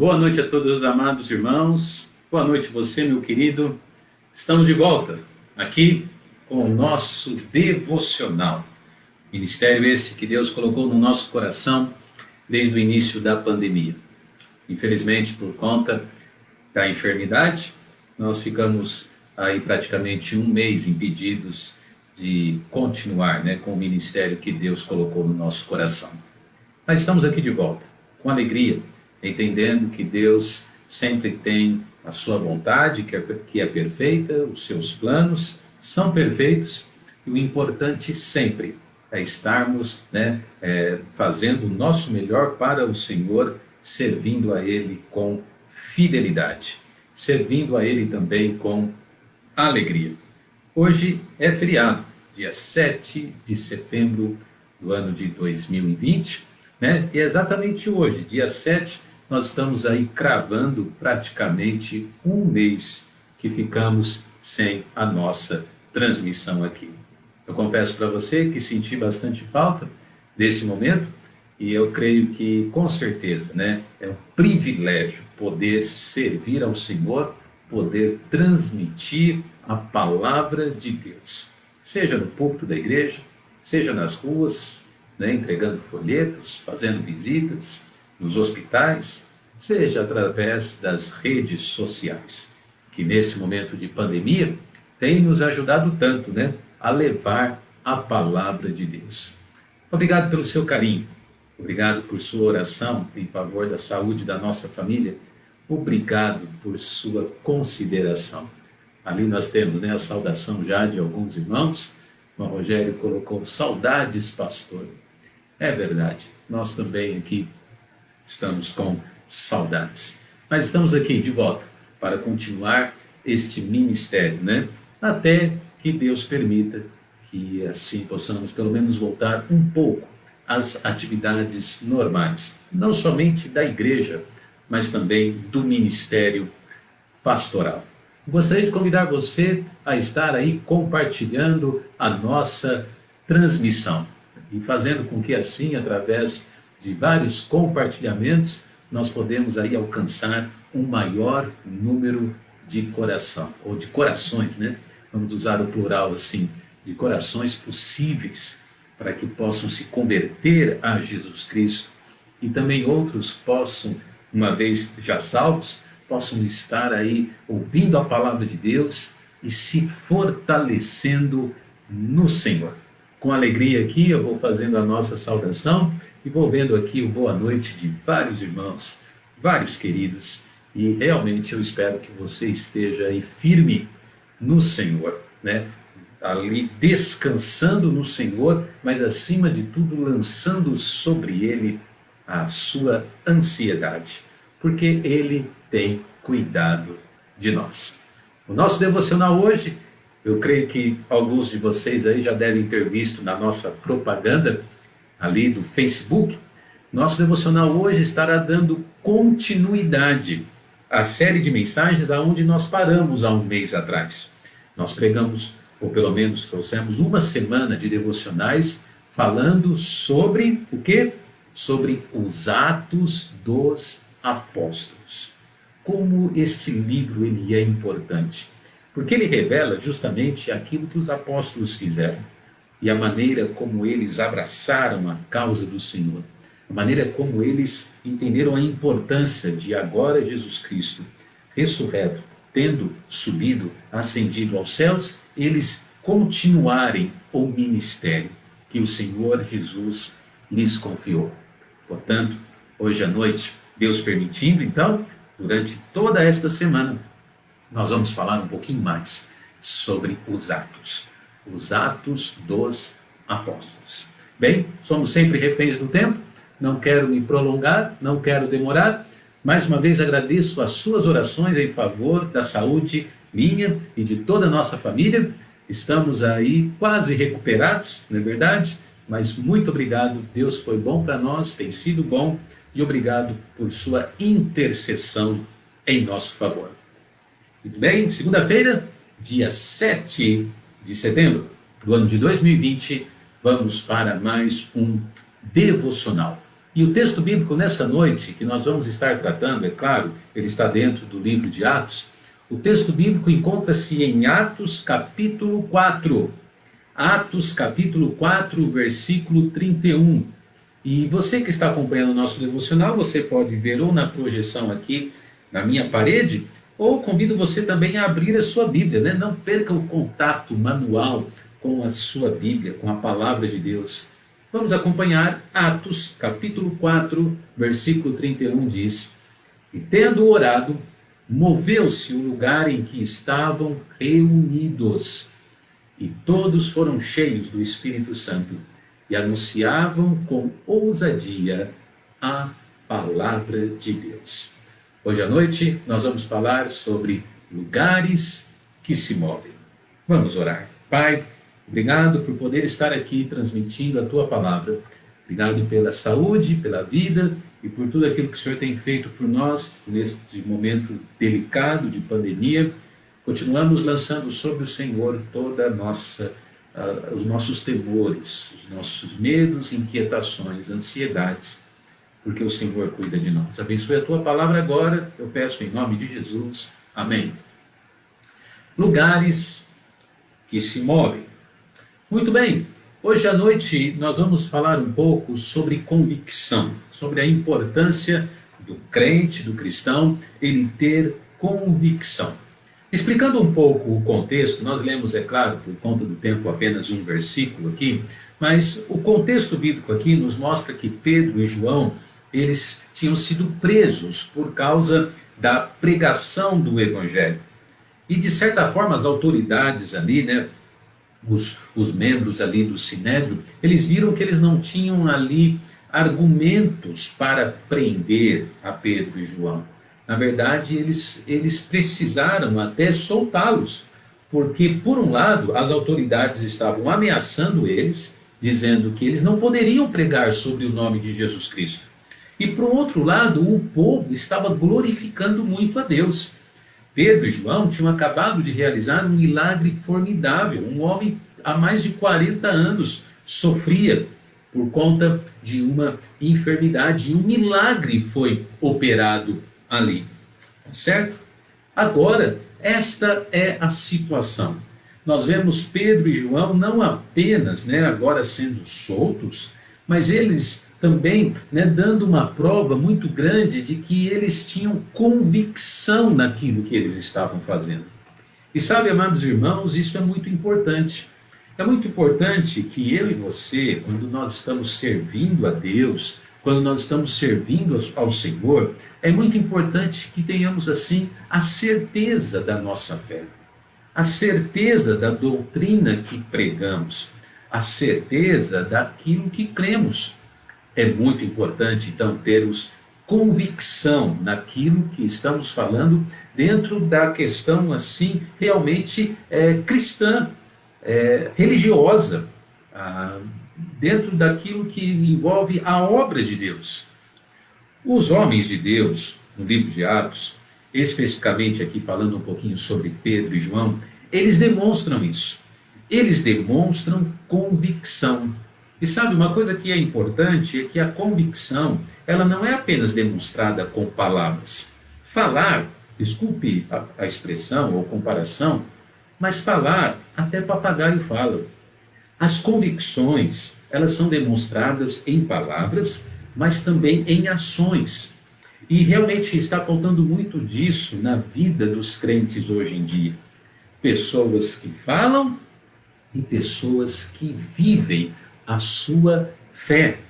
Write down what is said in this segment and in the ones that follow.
Boa noite a todos os amados irmãos. Boa noite você, meu querido. Estamos de volta aqui com o nosso devocional. Ministério esse que Deus colocou no nosso coração desde o início da pandemia. Infelizmente, por conta da enfermidade, nós ficamos aí praticamente um mês impedidos de continuar, com o ministério que Deus colocou no nosso coração. Mas estamos aqui de volta, com alegria, entendendo que Deus sempre tem a sua vontade, que é perfeita, os seus planos são perfeitos, e o importante sempre é estarmos fazendo o nosso melhor para o Senhor, servindo a Ele com fidelidade, servindo a Ele também com alegria. Hoje é feriado, dia 7 de setembro do ano de 2020, e exatamente hoje, dia 7, nós estamos aí cravando praticamente um mês que ficamos sem a nossa transmissão aqui. Eu confesso para você que senti bastante falta deste momento e eu creio que com certeza, é um privilégio poder servir ao Senhor, poder transmitir a palavra de Deus, seja no púlpito da igreja, seja nas ruas, entregando folhetos, fazendo visitas nos hospitais, seja através das redes sociais, que nesse momento de pandemia tem nos ajudado tanto, a levar a palavra de Deus. Obrigado pelo seu carinho, obrigado por sua oração em favor da saúde da nossa família, obrigado por sua consideração. Ali nós temos a saudação já de alguns irmãos. O Rogério colocou saudades, pastor. É verdade, nós também aqui estamos com saudades. Mas estamos aqui de volta para continuar este ministério, até que Deus permita que assim possamos pelo menos voltar um pouco às atividades normais, não somente da igreja, mas também do ministério pastoral. Gostaria de convidar você a estar aí compartilhando a nossa transmissão e fazendo com que assim, através de vários compartilhamentos, nós podemos aí alcançar um maior número de corações, Vamos usar o plural assim, de corações possíveis para que possam se converter a Jesus Cristo e também outros possam, uma vez já salvos, possam estar aí ouvindo a palavra de Deus e se fortalecendo no Senhor. Com alegria aqui eu vou fazendo a nossa saudação e vou vendo aqui o boa noite de vários irmãos, vários queridos, e realmente eu espero que você esteja aí firme no Senhor, ali descansando no Senhor, mas acima de tudo lançando sobre Ele a sua ansiedade, porque Ele tem cuidado de nós. O nosso devocional hoje, eu creio que alguns de vocês aí já devem ter visto na nossa propaganda ali do Facebook. Nosso devocional hoje estará dando continuidade à série de mensagens aonde nós paramos há um mês atrás. Nós pregamos, ou pelo menos trouxemos uma semana de devocionais falando sobre o quê? Sobre os Atos dos Apóstolos. Como este livro ele é importante, porque ele revela justamente aquilo que os apóstolos fizeram e a maneira como eles abraçaram a causa do Senhor, a maneira como eles entenderam a importância de agora Jesus Cristo, ressurreto, tendo subido, ascendido aos céus, eles continuarem o ministério que o Senhor Jesus lhes confiou. Portanto, hoje à noite, Deus permitindo, então, durante toda esta semana, nós vamos falar um pouquinho mais sobre os Atos dos Apóstolos. Bem, somos sempre reféns do tempo, não quero me prolongar, não quero demorar. Mais uma vez agradeço as suas orações em favor da saúde minha e de toda a nossa família. Estamos aí quase recuperados, não é verdade? Mas muito obrigado, Deus foi bom para nós, tem sido bom, e obrigado por sua intercessão em nosso favor. Muito bem, segunda-feira, dia 7 de setembro do ano de 2020, vamos para mais um devocional. E o texto bíblico nessa noite, que nós vamos estar tratando, é claro, ele está dentro do livro de Atos. O texto bíblico encontra-se em Atos capítulo 4. Atos capítulo 4, versículo 31. E você que está acompanhando o nosso devocional, você pode ver ou na projeção aqui na minha parede, ou convido você também a abrir a sua Bíblia, né? Não perca o contato manual com a sua Bíblia, com a palavra de Deus. Vamos acompanhar Atos capítulo 4, versículo 31 diz: E tendo orado, moveu-se o lugar em que estavam reunidos, e todos foram cheios do Espírito Santo, e anunciavam com ousadia a palavra de Deus. Hoje à noite nós vamos falar sobre lugares que se movem. Vamos orar. Pai, obrigado por poder estar aqui transmitindo a Tua palavra. Obrigado pela saúde, pela vida e por tudo aquilo que o Senhor tem feito por nós neste momento delicado de pandemia. Continuamos lançando sobre o Senhor toda a os nossos temores, os nossos medos, inquietações, ansiedades, porque o Senhor cuida de nós. Abençoe a Tua palavra agora, eu peço em nome de Jesus. Amém. Lugares que se movem. Muito bem, hoje à noite nós vamos falar um pouco sobre convicção, sobre a importância do crente, do cristão, ele ter convicção. Explicando um pouco o contexto, nós lemos, é claro, por conta do tempo, apenas um versículo aqui, mas o contexto bíblico aqui nos mostra que Pedro e João, eles tinham sido presos por causa da pregação do Evangelho. E de certa forma as autoridades ali, né, os membros ali do Sinédrio, eles viram que eles não tinham ali argumentos para prender a Pedro e João. Na verdade, eles precisaram até soltá-los, porque, por um lado, as autoridades estavam ameaçando eles, dizendo que eles não poderiam pregar sobre o nome de Jesus Cristo. E, por outro lado, o povo estava glorificando muito a Deus. Pedro e João tinham acabado de realizar um milagre formidável. Um homem há mais de 40 anos sofria por conta de uma enfermidade, e um milagre foi operado ali, certo? Agora, esta é a situação. Nós vemos Pedro e João não apenas, né, agora sendo soltos, mas eles também, né, dando uma prova muito grande de que eles tinham convicção naquilo que eles estavam fazendo. E sabe, amados irmãos, isso é muito importante. É muito importante que eu e você, quando nós estamos servindo a Deus, quando nós estamos servindo ao Senhor, é muito importante que tenhamos assim a certeza da nossa fé, a certeza da doutrina que pregamos, a certeza daquilo que cremos. É muito importante então termos convicção naquilo que estamos falando dentro da questão assim realmente cristã, religiosa, dentro daquilo que envolve a obra de Deus. Os homens de Deus, no livro de Atos, especificamente aqui falando um pouquinho sobre Pedro e João, eles demonstram isso. Eles demonstram convicção. E sabe, uma coisa que é importante é que a convicção, ela não é apenas demonstrada com palavras. Falar, desculpe a expressão ou comparação, mas falar, até papagaio fala. As convicções, elas são demonstradas em palavras, mas também em ações. E realmente está faltando muito disso na vida dos crentes hoje em dia. Pessoas que falam e pessoas que vivem a sua fé.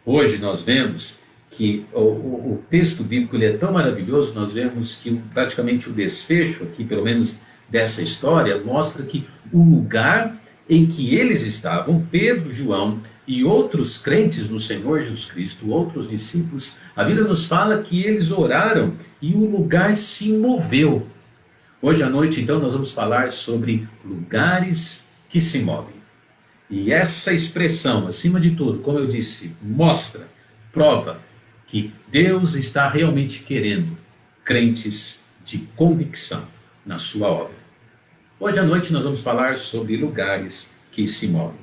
Hoje nós vemos que o texto bíblico ele é tão maravilhoso, nós vemos que praticamente o desfecho aqui, pelo menos dessa história, mostra que o lugar em que eles estavam, Pedro, João e outros crentes no Senhor Jesus Cristo, outros discípulos, a Bíblia nos fala que eles oraram e o lugar se moveu. Hoje à noite, então, nós vamos falar sobre lugares que se movem. E essa expressão, acima de tudo, como eu disse, mostra, prova que Deus está realmente querendo crentes de convicção na sua obra. Hoje à noite nós vamos falar sobre lugares que se movem.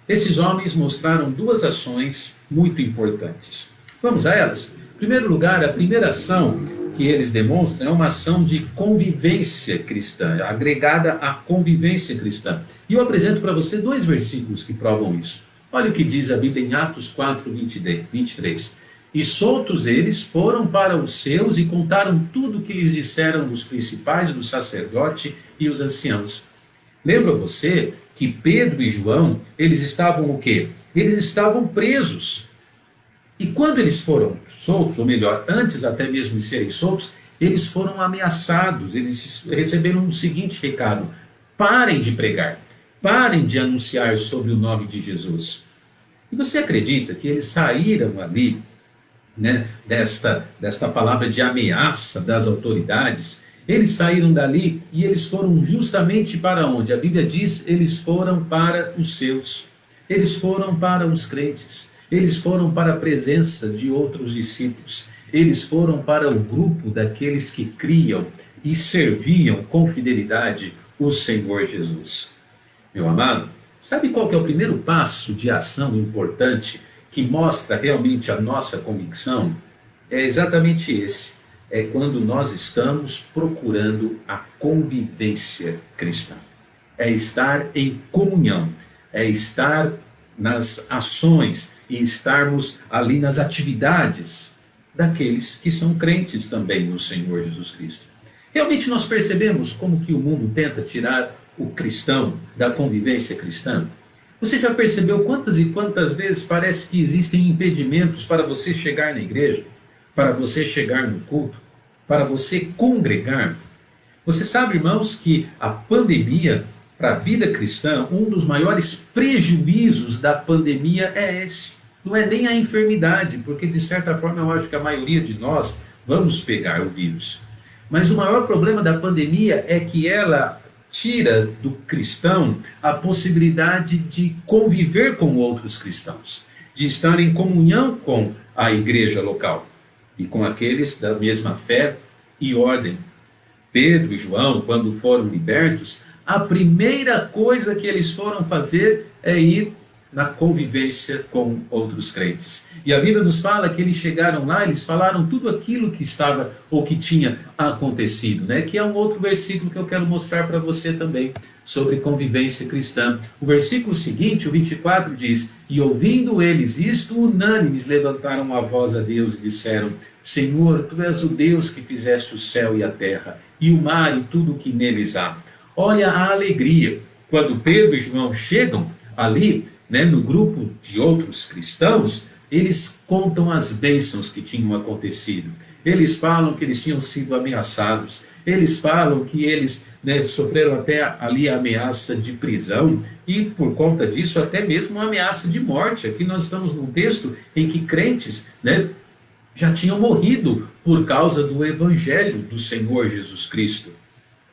Esses homens mostraram duas ações muito importantes. Vamos a elas? Em primeiro lugar, a primeira ação que eles demonstram é uma ação de convivência cristã, agregada à convivência cristã. E eu apresento para você dois versículos que provam isso. Olha o que diz a Bíblia em Atos 4, 23. E soltos eles foram para os seus e contaram tudo o que lhes disseram os principais, do sacerdote e os anciãos. Lembra você que Pedro e João, eles estavam o quê? Eles estavam presos. E quando eles foram soltos, ou melhor, antes até mesmo de serem soltos, eles foram ameaçados, eles receberam o seguinte recado: parem de pregar, parem de anunciar sobre o nome de Jesus. E você acredita que eles saíram ali, né, desta palavra de ameaça das autoridades? Eles saíram dali e eles foram justamente para onde? A Bíblia diz, eles foram para os seus, eles foram para os crentes, eles foram para a presença de outros discípulos, eles foram para o grupo daqueles que criam e serviam com fidelidade o Senhor Jesus. Meu amado, sabe qual que é o primeiro passo de ação importante que mostra realmente a nossa convicção? É exatamente esse. É quando nós estamos procurando a convivência cristã. É estar em comunhão, é estar nas ações e estarmos ali nas atividades daqueles que são crentes também no Senhor Jesus Cristo. Realmente nós percebemos como que o mundo tenta tirar o cristão da convivência cristã? Você já percebeu quantas e quantas vezes parece que existem impedimentos para você chegar na igreja, para você chegar no culto, para você congregar? Você sabe, irmãos, que a pandemia, para a vida cristã, um dos maiores prejuízos da pandemia é esse. Não é nem a enfermidade, porque de certa forma eu acho que a maioria de nós vamos pegar o vírus. Mas o maior problema da pandemia é que ela tira do cristão a possibilidade de conviver com outros cristãos, de estar em comunhão com a igreja local e com aqueles da mesma fé e ordem. Pedro e João, quando foram libertos, a primeira coisa que eles foram fazer é ir na convivência com outros crentes. E a Bíblia nos fala que eles chegaram lá, eles falaram tudo aquilo que estava ou que tinha acontecido, né? Que é um outro versículo que eu quero mostrar para você também, sobre convivência cristã. O versículo seguinte, o 24, diz: e ouvindo eles isto, unânimes levantaram a voz a Deus e disseram: Senhor, tu és o Deus que fizeste o céu e a terra, e o mar e tudo o que neles há. Olha a alegria. Quando Pedro e João chegam ali, né, no grupo de outros cristãos, eles contam as bênçãos que tinham acontecido. Eles falam que eles tinham sido ameaçados. Eles falam que eles, né, sofreram até ali a ameaça de prisão e, por conta disso, até mesmo uma ameaça de morte. Aqui nós estamos num texto em que crentes, né, já tinham morrido por causa do evangelho do Senhor Jesus Cristo.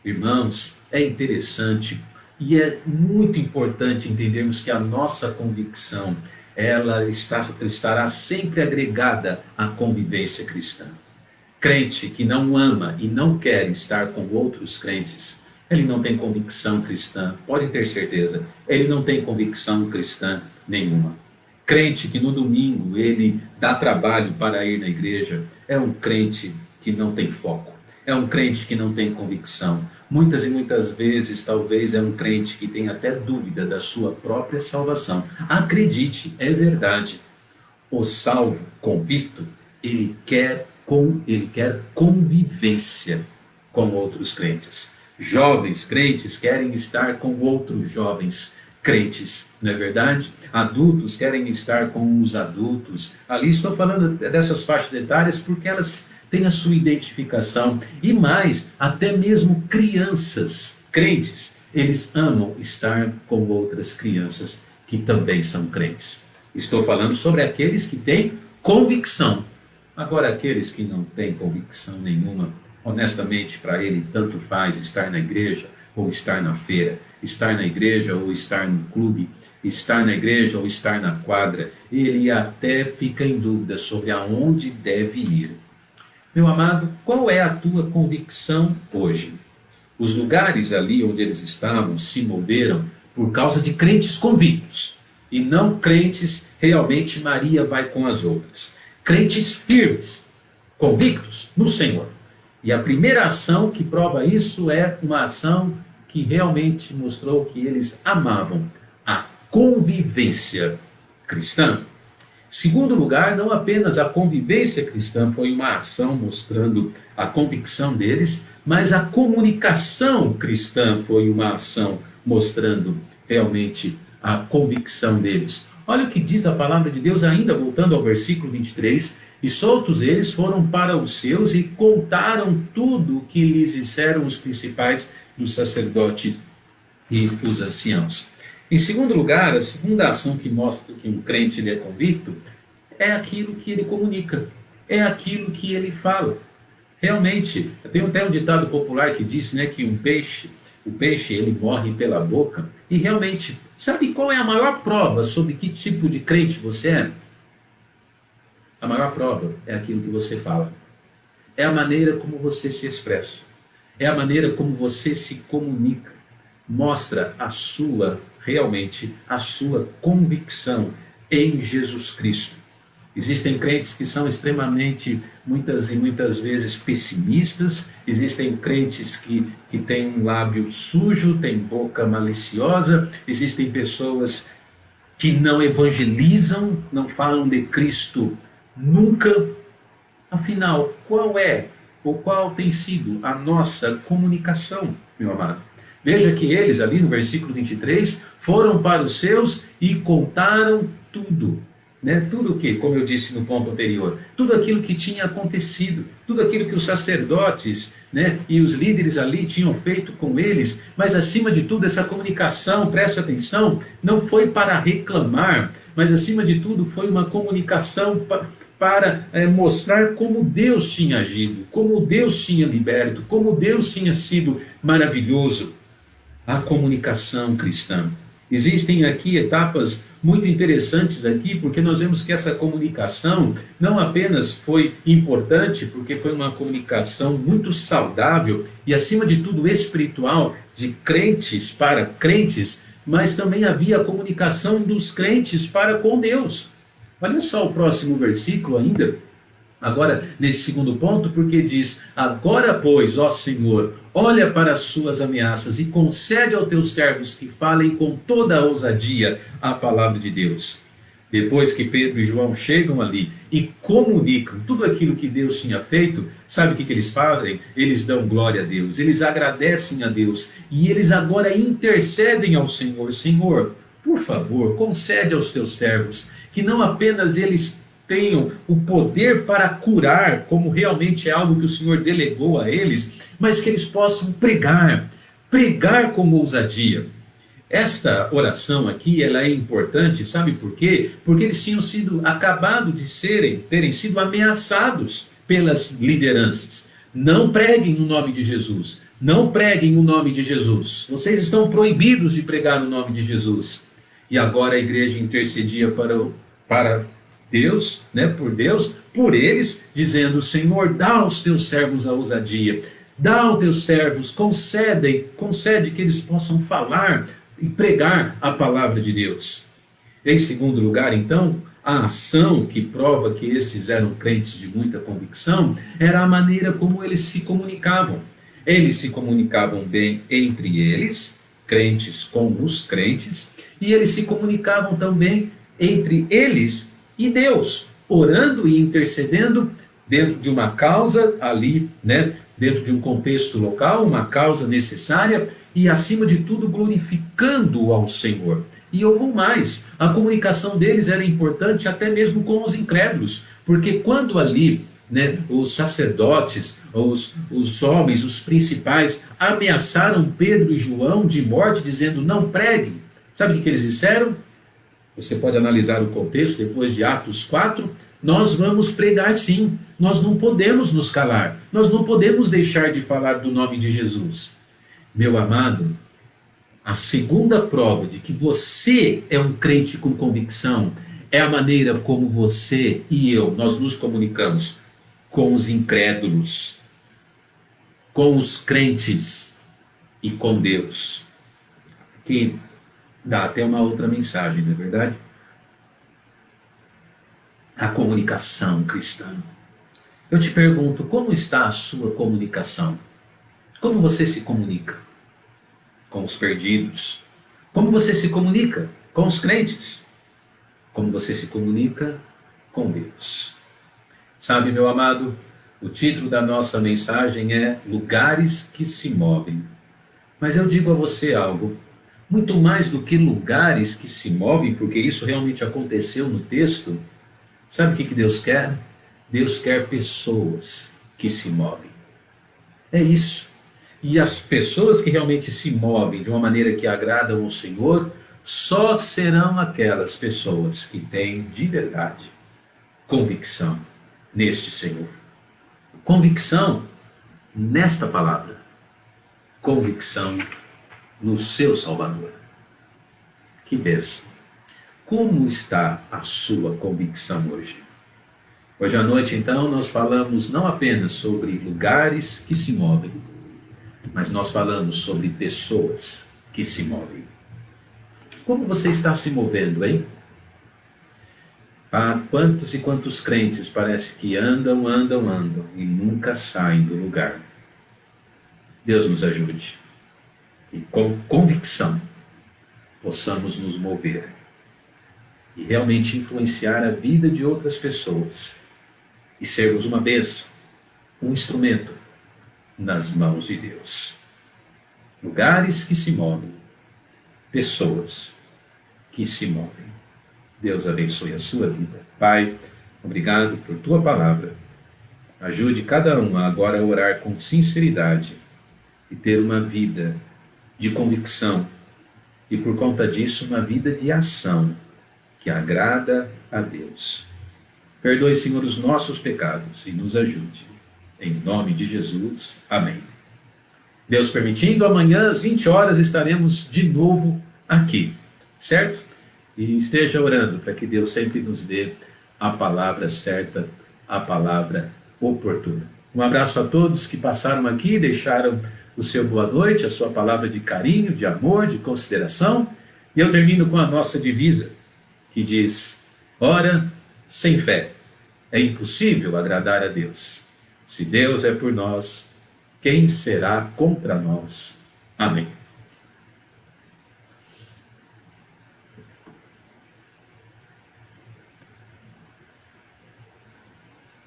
Irmãos, é interessante e é muito importante entendermos que a nossa convicção, ela estará sempre agregada à convivência cristã. Crente que não ama e não quer estar com outros crentes, ele não tem convicção cristã, pode ter certeza, ele não tem convicção cristã nenhuma. Crente que no domingo ele dá trabalho para ir na igreja, é um crente que não tem foco, é um crente que não tem convicção. Muitas e muitas vezes, talvez, é um crente que tem até dúvida da sua própria salvação. Acredite, é verdade. O salvo, convicto, ele quer convivência com outros crentes. Jovens crentes querem estar com outros jovens crentes, não é verdade? Adultos querem estar com os adultos. Ali estou falando dessas faixas etárias porque elas têm a sua identificação. E mais, até mesmo crianças crentes, eles amam estar com outras crianças que também são crentes. Estou falando sobre aqueles que têm convicção. Agora, aqueles que não têm convicção nenhuma, honestamente, para ele tanto faz estar na igreja ou estar na feira, estar na igreja ou estar no clube, estar na igreja ou estar na quadra, ele até fica em dúvida sobre aonde deve ir. Meu amado, qual é a tua convicção hoje? Os lugares ali onde eles estavam se moveram por causa de crentes convictos. e não crentes, realmente Maria vai com as outras. Crentes firmes, convictos no Senhor. E a primeira ação que prova isso é uma ação que realmente mostrou que eles amavam a convivência cristã. Segundo lugar, não apenas a convivência cristã foi uma ação mostrando a convicção deles, mas a comunicação cristã foi uma ação mostrando realmente a convicção deles. Olha o que diz a palavra de Deus ainda, voltando ao versículo 23, e soltos eles foram para os seus e contaram tudo o que lhes disseram os principais dos sacerdotes e os anciãos. Em segundo lugar, a segunda ação que mostra que um crente ele é convicto é aquilo que ele comunica, é aquilo que ele fala. Realmente, tem até um ditado popular que diz, né, que o peixe ele morre pela boca. E realmente, sabe qual é a maior prova sobre que tipo de crente você é? A maior prova é aquilo que você fala. É a maneira como você se expressa. É a maneira como você se comunica. Mostra realmente a sua convicção em Jesus Cristo. Existem crentes que são extremamente, muitas vezes, pessimistas. Existem crentes que têm um lábio sujo, têm boca maliciosa. Existem pessoas que não evangelizam, não falam de Cristo nunca. Afinal, qual tem sido a nossa comunicação, meu amado? Veja que eles, ali no versículo 23, foram para os seus e contaram tudo. Tudo o que, como eu disse no ponto anterior, tudo aquilo que tinha acontecido, tudo aquilo que os sacerdotes e os líderes ali tinham feito com eles, mas acima de tudo essa comunicação, preste atenção, não foi para reclamar, mas acima de tudo foi uma comunicação para mostrar como Deus tinha agido, como Deus tinha liberto, como Deus tinha sido maravilhoso. A comunicação cristã. Existem aqui etapas muito interessantes aqui, porque nós vemos que essa comunicação não apenas foi importante, porque foi uma comunicação muito saudável e, acima de tudo, espiritual, de crentes para crentes, mas também havia a comunicação dos crentes para com Deus. Olha só o próximo versículo ainda, agora nesse segundo ponto, porque diz: agora, pois, ó Senhor, olha para as suas ameaças e concede aos teus servos que falem com toda a ousadia a palavra de Deus. Depois que Pedro e João chegam ali e comunicam tudo aquilo que Deus tinha feito, sabe o que eles fazem? Eles dão glória a Deus, eles agradecem a Deus e eles agora intercedem ao Senhor. Senhor, por favor, concede aos teus servos que não apenas eles tenham o poder para curar, como realmente é algo que o Senhor delegou a eles, mas que eles possam pregar com ousadia. Esta oração aqui, ela é importante, sabe por quê? Porque eles tinham acabado de terem sido ameaçados pelas lideranças. Não preguem o nome de Jesus, não preguem o nome de Jesus, vocês estão proibidos de pregar o nome de Jesus. E agora a igreja intercedia para Deus, por eles, dizendo: Senhor, dá aos teus servos a ousadia, dá aos teus servos, concede que eles possam falar e pregar a palavra de Deus. Em segundo lugar, então, a ação que prova que estes eram crentes de muita convicção era a maneira como eles se comunicavam. Eles se comunicavam bem entre eles, crentes com os crentes, e eles se comunicavam também entre eles e Deus, orando e intercedendo dentro de uma causa ali, dentro de um contexto local, uma causa necessária e, acima de tudo, glorificando ao Senhor. E eu vou mais, a comunicação deles era importante até mesmo com os incrédulos, porque quando ali os sacerdotes, os homens, os principais, ameaçaram Pedro e João de morte, dizendo: não preguem. Sabe o que eles disseram? Você pode analisar o contexto depois de Atos 4. Nós vamos pregar sim, nós não podemos nos calar, nós não podemos deixar de falar do nome de Jesus. Meu amado, a segunda prova de que você é um crente com convicção é a maneira como você e eu, nós nos comunicamos com os incrédulos, com os crentes e com Deus. Que dá até uma outra mensagem, não é verdade? a comunicação cristã. Eu te pergunto, como está a sua comunicação? Como você se comunica com os perdidos? Como você se comunica com os crentes? Como você se comunica com Deus? Sabe, meu amado, o título da nossa mensagem é Lugares que se movem. Mas eu digo a você algo, muito mais do que lugares que se movem, porque isso realmente aconteceu no texto. Sabe o que Deus quer? Deus quer pessoas que se movem. É isso. E as pessoas que realmente se movem de uma maneira que agradam ao Senhor, só serão aquelas pessoas que têm de verdade convicção neste Senhor. Convicção nesta palavra. Convicção no seu Salvador. Que bênção. Como está a sua convicção hoje? Hoje à noite, então, nós falamos não apenas sobre lugares que se movem, mas nós falamos sobre pessoas que se movem. Como você está se movendo, hein? Ah, quantos e quantos crentes parece que andam e nunca saem do lugar. Deus nos ajude. Que com convicção possamos nos mover e realmente influenciar a vida de outras pessoas e sermos uma bênção, um instrumento nas mãos de Deus. Lugares que se movem, pessoas que se movem. Deus abençoe a sua vida. Pai, obrigado por tua palavra. Ajude cada um a agora orar com sinceridade e ter uma vida de convicção e, por conta disso, uma vida de ação que agrada a Deus. Perdoe, Senhor, os nossos pecados e nos ajude. Em nome de Jesus. Amém. Deus permitindo, amanhã às 20 horas estaremos de novo aqui, certo? E esteja orando para que Deus sempre nos dê a palavra certa, a palavra oportuna. Um abraço a todos que passaram aqui, deixaram o seu boa noite, a sua palavra de carinho, de amor, de consideração. E eu termino com a nossa divisa, que diz: ora, sem fé é impossível agradar a Deus. Se Deus é por nós, quem será contra nós? Amém.